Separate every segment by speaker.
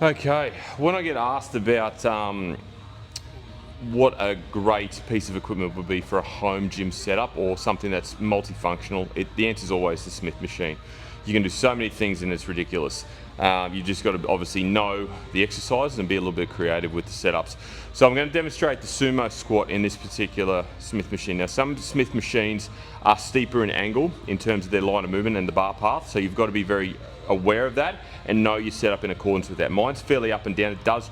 Speaker 1: Okay, when I get asked about what a great piece of equipment would be for a home gym setup or something that's multifunctional, the answer is always the Smith machine. You can do so many things and it's ridiculous. You just got to obviously know the exercises and be a little bit creative with the setups. So I'm going to demonstrate the sumo squat in this particular Smith machine. Now some Smith machines are steeper in angle in terms of their line of movement and the bar path, so you've got to be very aware of that and know your setup in accordance with that. Mine's fairly up and down. It does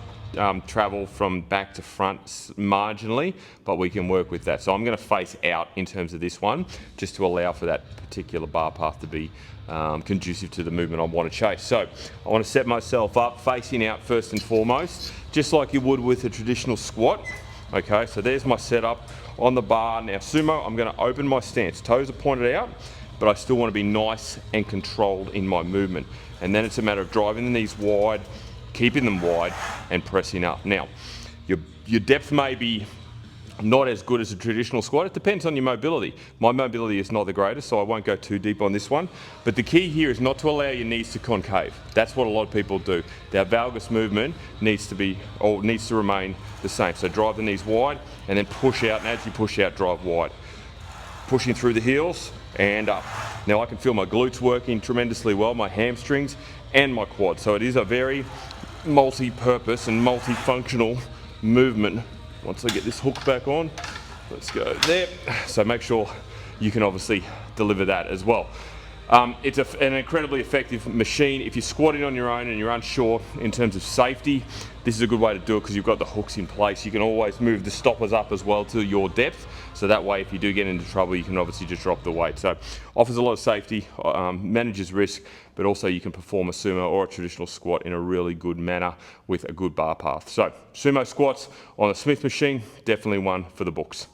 Speaker 1: travel from back to front marginally, but we can work with that. So I'm going to face out in terms of this one, just to allow for that particular bar path to be conducive to the movement I want to chase. So I want to set myself up facing out first and foremost, just like you would with a traditional squat. Okay, so there's my setup on the bar. Now sumo, I'm going to open my stance. Toes are pointed out, but I still want to be nice and controlled in my movement. And then it's a matter of driving the knees wide, keeping them wide and pressing up. Now, your depth may be not as good as a traditional squat. It depends on your mobility. My mobility is not the greatest, so I won't go too deep on this one. But the key here is not to allow your knees to concave. That's what a lot of people do. Their valgus movement needs to remain the same. So drive the knees wide and then push out, and as you push out, drive wide. Pushing through the heels and up. Now I can feel my glutes working tremendously well, my hamstrings and my quads. So it is a very multi-purpose and multifunctional movement. Once I get this hook back on, let's go there. So make sure you can obviously deliver that as well. It's an incredibly effective machine. If you're squatting on your own and you're unsure in terms of safety, this is a good way to do it because you've got the hooks in place. You can always move the stoppers up as well to your depth. So that way, if you do get into trouble, you can obviously just drop the weight. So offers a lot of safety, manages risk, but also you can perform a sumo or a traditional squat in a really good manner with a good bar path. So sumo squats on a Smith machine, definitely one for the books.